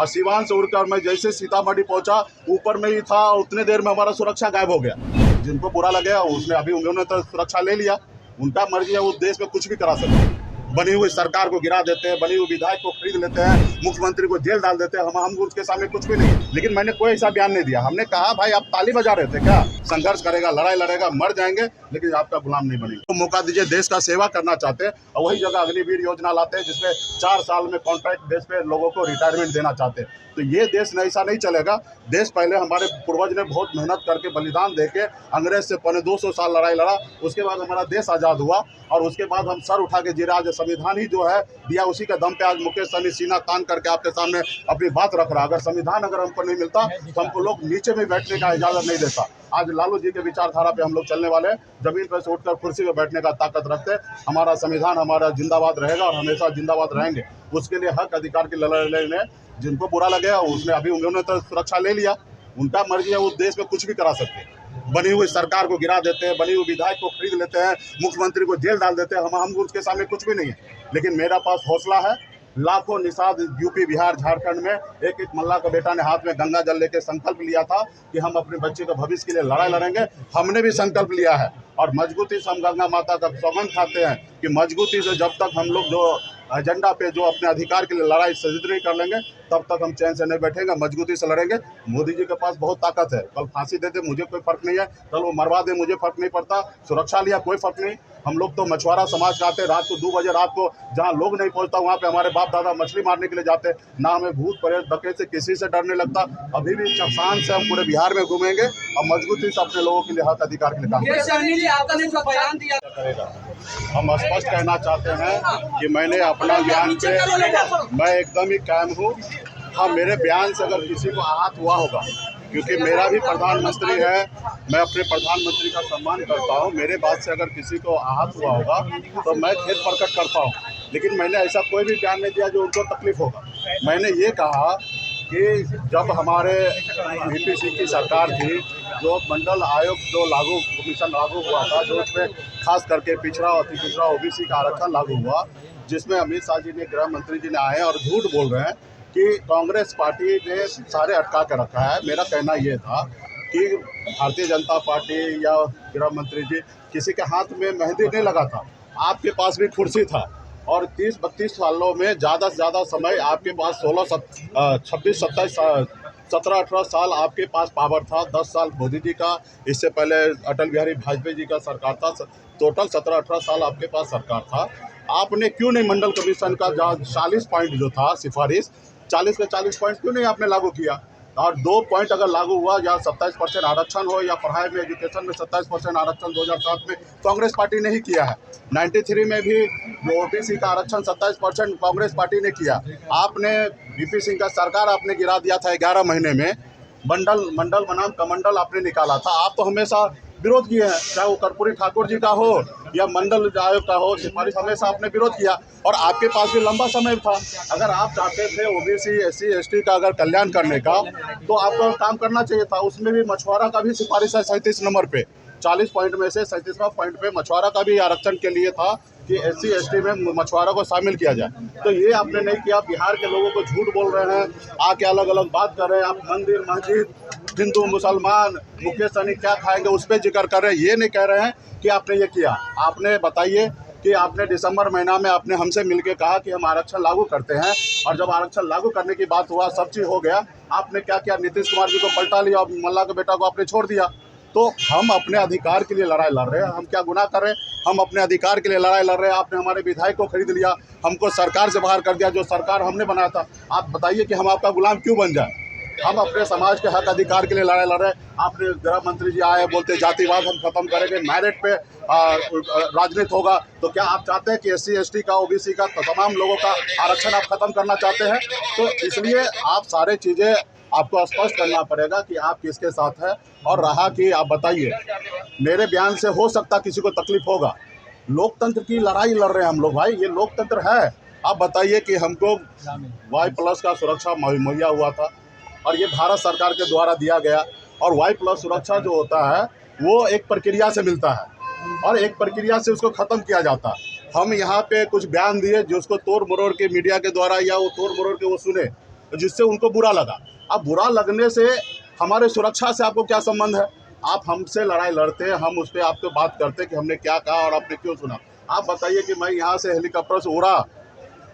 और सिवान से उड़कर मैं जैसे सीतामढ़ी पहुंचा, ऊपर में ही था, उतने देर में हमारा सुरक्षा गायब हो गया। जिनको बुरा लगे उसने अभी उन्होंने तो सुरक्षा ले लिया, उनका मर्जी है, वो देश में कुछ भी करा सकते हैं। बनी हुई सरकार को गिरा देते हैं, बनी हुई विधायक को खरीद लेते हैं, मुख्यमंत्री को जेल डाल देते हैं। हम उसके सामने कुछ भी नहीं। लेकिन मैंने कोई ऐसा बयान नहीं दिया। हमने कहा भाई आप ताली बजा रहे थे क्या? संघर्ष करेगा, लड़ाई लड़ेगा, मर जाएंगे, लेकिन आपका गुलाम नहीं बनेंगे। तो मौका दीजिए, देश का सेवा करना चाहते हैं और वही जगह अग्निवीर योजना लाते हैं जिसमें 4 साल में कॉन्ट्रैक्ट बेस पे लोगों को रिटायरमेंट देना चाहते हैं। तो ये देश ऐसा नहीं चलेगा। देश पहले हमारे पूर्वज ने बहुत मेहनत करके बलिदान देके अंग्रेज से 200 साल लड़ाई लड़ा, उसके बाद हमारा देश आज़ाद हुआ और उसके बाद हम सर उठा के जीरा। आज संविधान ही जो है दिया, उसी के दम पे आज मुकेश सहनी सीना तान करके आपके सामने अपनी बात रख रहा। अगर संविधान अगर हमको नहीं मिलता तो हमको लोग नीचे में बैठने का इजाज़त नहीं देता। आज लालू जी के विचारधारा पे हम लोग चलने वाले हैं। जमीन पर से उठकर कुर्सी पे बैठने का ताकत रखते हैं। हमारा संविधान हमारा जिंदाबाद रहेगा और हमेशा जिंदाबाद रहेंगे। उसके लिए हक अधिकार की लड़ाई ने जिनको बुरा लगे उसने अभी उन्होंने तो सुरक्षा ले लिया, उनका मर्जी है, वो देश में कुछ भी करा सकते हैं। बनी हुई सरकार को गिरा देते हैं, बनी हुई विधायक को खरीद लेते हैं, मुख्यमंत्री को जेल डाल देते हैं। हम उसके सामने कुछ भी नहीं है। लेकिन मेरा पास हौसला है। लाखों निषाद यूपी, बिहार, झारखंड में एक मल्ला का बेटा ने हाथ में गंगा जल लेके संकल्प लिया था कि हम अपने बच्चे के भविष्य के लिए लड़ाई लड़ेंगे। हमने भी संकल्प लिया है और मजबूती से हम गंगा माता का सौगंध खाते हैं कि मजबूती से जब तक हम लोग जो एजेंडा पे जो अपने अधिकार के लिए लड़ाई सजित नहीं कर लेंगे तब तक हम चैन से नहीं बैठेंगे, मजबूती से लड़ेंगे। मोदी जी के पास बहुत ताकत है। कल फांसी दे दे मुझे कोई फर्क नहीं है, कल वो मरवा दे मुझे फर्क नहीं पड़ता, सुरक्षा लिया कोई फर्क नहीं। हम लोग तो मछुआरा समाज का आते, रात को 2 बजे रात को जहाँ लोग नहीं पहुँचता वहाँ पे हमारे बाप दादा मछली मारने के लिए जाते। ना हमें भूत प्रेत डकैत से किसी से डरने लगता। अभी भी शान से हम पूरे बिहार में घूमेंगे और मजबूती से अपने लोगों के लिए हक अधिकार के लिए काम करेगा। हम स्पष्ट कहना चाहते हैं कि मैंने अपना बयान पे मैं एकदम ही कायम हूँ। हाँ, मेरे बयान से अगर किसी को आहत हुआ होगा, क्योंकि मेरा भी प्रधानमंत्री है, मैं अपने प्रधानमंत्री का सम्मान करता हूँ। मेरे बात से अगर किसी को आहत हुआ होगा तो मैं खेद प्रकट करता हूँ। लेकिन मैंने ऐसा कोई भी बयान नहीं दिया जो उनको तकलीफ होगा। मैंने ये कहा कि जब हमारे वीपी की सरकार थी, जो मंडल आयोग जो कमीशन लागू हुआ था, जो उसमें खास करके पिछड़ा और अति पिछड़ा ओबीसी का आरक्षण लागू हुआ, जिसमें अमित शाह जी ने, गृह मंत्री जी ने आए और झूठ बोल रहे हैं कि कांग्रेस पार्टी ने सारे अटका कर रखा है। मेरा कहना ये था कि भारतीय जनता पार्टी या गृह मंत्री जी किसी के हाथ में मेहंदी नहीं लगा था। आपके पास भी कुर्सी था और 30-32 सालों में ज़्यादा से ज़्यादा समय आपके पास 17-18 साल आपके पास पावर था। 10 साल मोदी जी का, इससे पहले अटल बिहारी वाजपेयी जी का सरकार था। टोटल 17-18 साल आपके पास सरकार था। आपने क्यों नहीं मंडल कमीशन का 40 पॉइंट जो था सिफारिश, 40 के 40 पॉइंट क्यों नहीं आपने लागू किया? और 2 पॉइंट अगर लागू हुआ, या 27% आरक्षण हो या पढ़ाई में, एजुकेशन में 27% आरक्षण 2007 में कांग्रेस पार्टी ने ही किया है। 93 में भी ओबीसी का आरक्षण 27% कांग्रेस पार्टी ने किया। आपने वीपी सिंह का सरकार आपने गिरा दिया था 11 महीने में। मंडल बनाम कमंडल आपने निकाला था। आप तो हमेशा विरोध किए हैं, चाहे वो कर्पूरी ठाकुर जी का हो या मंडल आयोग का हो, सिफारिश हमेशा आपने विरोध किया और आपके पास भी लंबा समय था। अगर आप चाहते थे ओबीसी, एससी, एसटी का अगर कल्याण करने का, तो आपको काम करना चाहिए था। उसमें भी मछुआरा का भी सिफारिश है 37 नंबर पे, 40 पॉइंट में से 37वां पॉइंट पे मछुआरा का भी आरक्षण के लिए था कि एससी एसटी में मछुआरा को शामिल किया जाए। तो ये आपने नहीं किया। बिहार के लोगों को झूठ बोल रहे हैं, आके अलग अलग बात कर रहे हैं। आप मंदिर, मस्जिद, हिंदू, मुसलमान, मुकेश सहनी क्या खाएंगे उस पर जिक्र कर रहे हैं। ये नहीं कह रहे हैं कि आपने ये किया। आपने बताइए कि आपने दिसंबर महीना में आपने हमसे मिलके कहा कि हम आरक्षण लागू करते हैं, और जब आरक्षण लागू करने की बात हुआ, सब चीज़ हो गया, आपने क्या किया? नीतीश कुमार जी को पलटा लिया और मल्ला के बेटा को आपने छोड़ दिया। तो हम अपने अधिकार के लिए लड़ाई लड़ रहे हैं। हम क्या गुनाह कर रहे हैं? हम अपने अधिकार के लिए लड़ाई लड़ रहे हैं। आपने हमारे विधायक को खरीद लिया, हमको सरकार से बाहर कर दिया, जो सरकार हमने बनाया था। आप बताइए कि हम आपका गुलाम क्यों बन जाए? हम अपने समाज के हक अधिकार के लिए लड़ाई लड़ रहे हैं। आपने गृह मंत्री जी आए, बोलते जातिवाद हम खत्म करेंगे, मेरिट पे राजनीति होगा। तो क्या आप चाहते हैं कि एससी एसटी का, ओबीसी का, तमाम लोगों का आरक्षण आप खत्म करना चाहते हैं? तो इसलिए आप सारे चीज़ें आपको स्पष्ट करना पड़ेगा कि आप किसके साथ हैं। और रहा कि आप बताइए, मेरे बयान से हो सकता किसी को तकलीफ होगा। लोकतंत्र की लड़ाई लड़ रहे हैं हम लोग भाई, ये लोकतंत्र है। आप बताइए कि हमको Y+ का सुरक्षा मुहैया हुआ था और ये भारत सरकार के द्वारा दिया गया। और Y+ सुरक्षा जो होता है वो एक प्रक्रिया से मिलता है और एक प्रक्रिया से उसको ख़त्म किया जाता है। हम यहाँ पे कुछ बयान दिए जो उसको तोड़ मरोड़ के मीडिया के द्वारा या वो तोड़ मरोड़ के वो सुने, जिससे उनको बुरा लगा। अब बुरा लगने से हमारे सुरक्षा से आपको क्या संबंध है? आप हमसे लड़ाई लड़ते हैं, हम उस पर आपसे बात करते कि हमने क्या कहा और आपने क्यों सुना। आप बताइए कि मैं यहाँ से हेलीकॉप्टर से उड़ा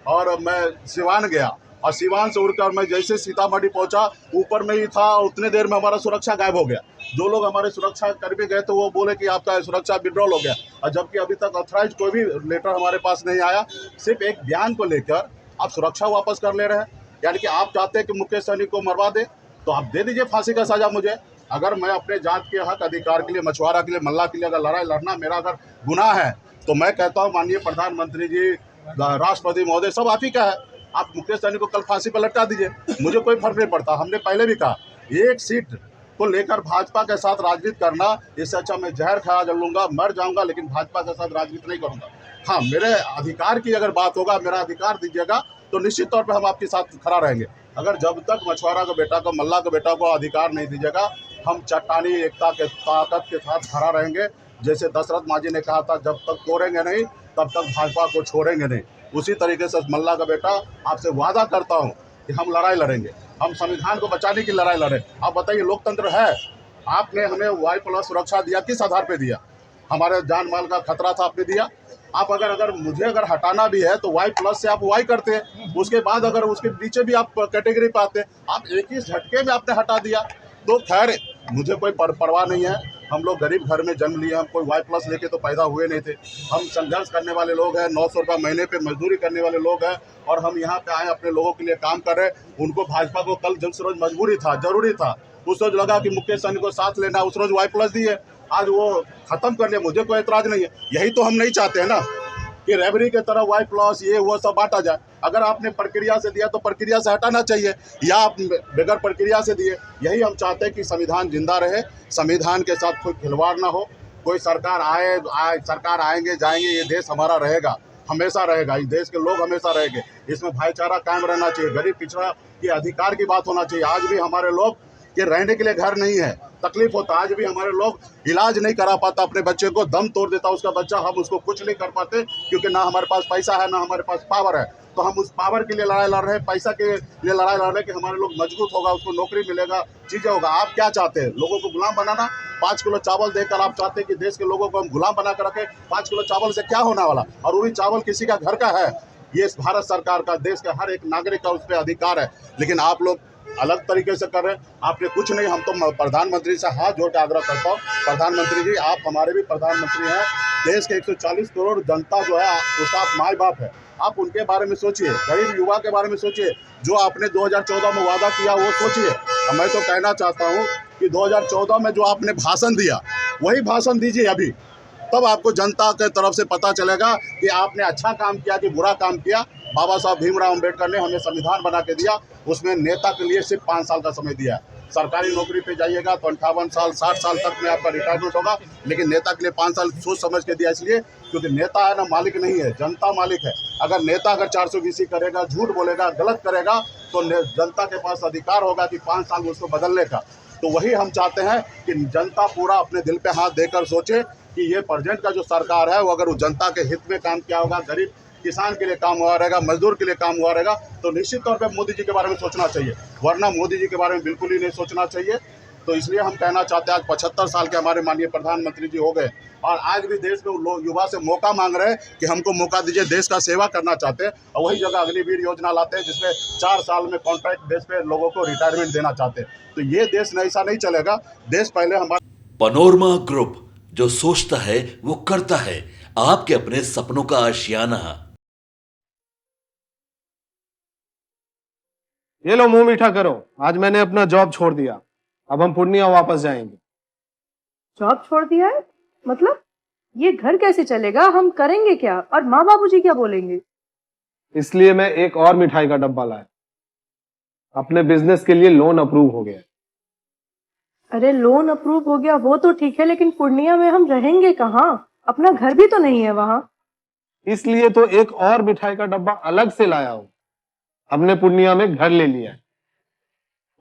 और मैं सिवान गया, और सिवान से उड़कर मैं जैसे सीतामढ़ी पहुंचा, ऊपर में ही था, और उतने देर में हमारा सुरक्षा गायब हो गया। जो लोग हमारे सुरक्षा कर्मी गए तो वो बोले कि आपका सुरक्षा विड्रॉल हो गया, और जबकि अभी तक ऑथराइज कोई भी लेटर हमारे पास नहीं आया। सिर्फ एक बयान को लेकर आप सुरक्षा वापस कर ले रहे हैं। यानी कि आप चाहते हैं कि मुकेश सहनी को मरवा दे, तो आप दे दीजिए फांसी का सजा मुझे। अगर मैं अपने जात के हक अधिकार के लिए, मछुआरा के लिए, मल्ला के लिए अगर लड़ाई लड़ना मेरा अगर गुनाह है, तो मैं कहता हूँ माननीय प्रधानमंत्री जी, राष्ट्रपति महोदय, सब आप ही का है। आप मुकेश सहनी को कल फांसी पर लटका दीजिए, मुझे कोई फर्क नहीं पड़ता। हमने पहले भी कहा, एक सीट को लेकर भाजपा के साथ राजनीति करना, इससे अच्छा मैं जहर खा लूंगा, मर जाऊंगा, लेकिन भाजपा के साथ राजनीति नहीं करूंगा। हाँ, मेरे अधिकार की अगर बात होगा, मेरा अधिकार दीजिएगा, तो निश्चित तौर पर हम आपके साथ खड़ा रहेंगे। अगर जब तक मछुआरा का बेटा को, मल्ला का बेटा को अधिकार नहीं दीजिएगा, हम चट्टानी एकता के ताकत के साथ खड़ा रहेंगे। जैसे दशरथ मांझी ने कहा था, जब तक तोड़ेंगे नहीं तब तक भाजपा को छोड़ेंगे नहीं। उसी तरीके से मल्ला का बेटा, आपसे वादा करता हूं कि हम लड़ाई लड़ेंगे, हम संविधान को बचाने की लड़ाई लड़ें। आप बताइए, लोकतंत्र है। आपने हमें Y+ सुरक्षा दिया, किस आधार पे दिया? हमारे जान माल का खतरा था, आपने दिया। आप अगर मुझे अगर हटाना भी है तो Y+ से आप Y करते हैं, उसके बाद अगर उसके नीचे भी आप कैटेगरी पे आते, आप एक ही झटके में आपने हटा दिया। तो खैर, मुझे कोई परवाह नहीं है। हम लोग गरीब घर में जन्म लिए, हम कोई Y+ लेके तो पैदा हुए नहीं थे। हम संघर्ष करने वाले लोग हैं, 900 रुपये महीने पे मजदूरी करने वाले लोग हैं, और हम यहाँ पे आए अपने लोगों के लिए काम कर रहे हैं। उनको भाजपा को कल जिस रोज मजबूरी था, जरूरी था, उस रोज लगा कि मुकेश सहनी को साथ लेना, उस रोज Y+ दिए। आज वो खत्म कर लिया, मुझे कोई एतराज नहीं है। यही तो हम नहीं चाहते हैं ना, कि रेबरी के तरह Y+ ये वो सब बांटा जाए। अगर आपने प्रक्रिया से दिया तो प्रक्रिया से हटाना चाहिए, या आप बगैर प्रक्रिया से दिए। यही हम चाहते हैं कि संविधान जिंदा रहे, संविधान के साथ कोई खिलवाड़ ना हो। कोई सरकार सरकार आएंगे जाएंगे, ये देश हमारा रहेगा, हमेशा रहेगा। इस देश के लोग हमेशा रहेंगे। इसमें भाईचारा कायम रहना चाहिए, गरीब पिछड़ा के अधिकार की बात होना चाहिए। आज भी हमारे लोग के रहने के लिए घर नहीं है, तकलीफ होता। आज भी हमारे लोग इलाज नहीं करा पाता, अपने बच्चे को दम तोड़ देता उसका बच्चा, हम उसको कुछ नहीं कर पाते, क्योंकि ना हमारे पास पैसा है, ना हमारे पास पावर है। तो हम उस पावर के लिए लड़ाई लड़ रहे हैं, पैसा के लिए लड़ाई लड़ रहे हैं कि हमारे लोग मजबूत होगा, उसको नौकरी मिलेगा, चीजें होगा। आप क्या चाहते हैं? लोगों को गुलाम बनाना? 5 किलो चावल देकर आप चाहते हैं कि देश के लोगों को हम गुलाम बना कर रखें? 5 किलो चावल से क्या होने वाला? और वही चावल किसी का घर का है, ये भारत सरकार का, देश का हर एक नागरिक का उस पर अधिकार है। लेकिन आप लोग अलग तरीके से कर रहे हैं। आपने कुछ नहीं। हम तो प्रधानमंत्री से हाथ जोड़ के आग्रह करता हूँ, प्रधानमंत्री जी, आप हमारे भी प्रधानमंत्री हैं। देश के 140 करोड़ जनता जो है, उसका आप माई बाप है। आप उनके बारे में सोचिए, गरीब युवा के बारे में सोचिए, जो आपने 2014 में वादा किया वो सोचिए। मैं तो कहना चाहता हूँ कि 2014 में जो आपने भाषण दिया, वही भाषण दीजिए अभी, तब आपको जनता के तरफ से पता चलेगा कि आपने अच्छा काम किया कि बुरा काम किया। बाबा साहब भीमराव अम्बेडकर ने हमें संविधान बना के दिया, उसमें नेता के लिए सिर्फ 5 साल का समय दिया। सरकारी नौकरी पे जाइएगा तो 58 साल 60 साल तक में आपका रिटायरमेंट होगा, लेकिन नेता के लिए 5 साल सोच समझ के दिया, इसलिए क्योंकि नेता है ना, मालिक नहीं है, जनता मालिक है। अगर नेता 420 करेगा, झूठ बोलेगा, गलत करेगा, तो जनता के पास अधिकार होगा कि 5 साल में उसको बदलने का। तो वही हम चाहते हैं कि जनता पूरा अपने दिल पे हाथ देकर सोचे कि ये प्रेजेंट का जो सरकार है, वो अगर वो जनता के हित में काम किया होगा, गरीब किसान के लिए काम हुआ रहेगा, मजदूर के लिए काम हुआ रहेगा, तो निश्चित तौर पे मोदी जी के बारे में सोचना चाहिए, वरना मोदी जी के बारे में बिल्कुल ही नहीं सोचना चाहिए। तो इसलिए हम कहना चाहते हैं, आज 75 साल के हमारे माननीय प्रधानमंत्री जी हो गए, और आज भी देश में लोग युवा से मौका मांग रहे हैं कि हमको मौका दीजिए, देश का सेवा करना चाहते हैं। और वही जगह अग्निवीर योजना लाते हैं, जिसमें 4 साल में कॉन्ट्रैक्ट बेस पे लोगों को रिटायरमेंट देना चाहते हैं। तो ये देश ऐसा नहीं चलेगा। देश पहले हमारा। पनोरमा ग्रुप, जो सोचता है वो करता है। आपके अपने सपनों का आशियाना। ये लो, मुंह मीठा करो। आज मैंने अपना जॉब छोड़ दिया, अब हम पूर्णिया वापस जाएंगे। जॉब छोड़ दिया है? मतलब ये घर कैसे चलेगा? हम करेंगे क्या? और माँ बाबूजी क्या बोलेंगे? इसलिए मैं एक और मिठाई का डब्बा लाया। अपने बिजनेस के लिए लोन अप्रूव हो गया। अरे लोन अप्रूव हो गया वो तो ठीक है, लेकिन पूर्णिया में हम रहेंगे कहाँ? अपना घर भी तो नहीं है वहां। इसलिए तो एक और मिठाई का डब्बा अलग से लाया हूं। हमने पूर्णिया में घर ले लिया है,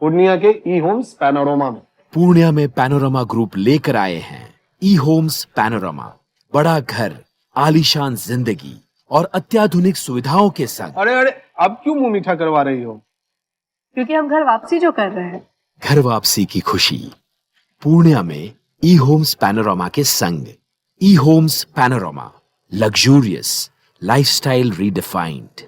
पूर्णिया के ई होम्स पैनोरमा में। पूर्णिया में पैनोरमा ग्रुप लेकर आए हैं ई होम्स पैनोरमा। बड़ा घर, आलीशान जिंदगी और अत्याधुनिक सुविधाओं के संग। अरे अब क्यों मुंह मीठा करवा रही हो? क्योंकि हम घर वापसी जो कर रहे हैं। घर वापसी की खुशी पूर्णिया में ई होम्स पैनोरामा के संग। ई Homes Panorama, luxurious lifestyle redefined.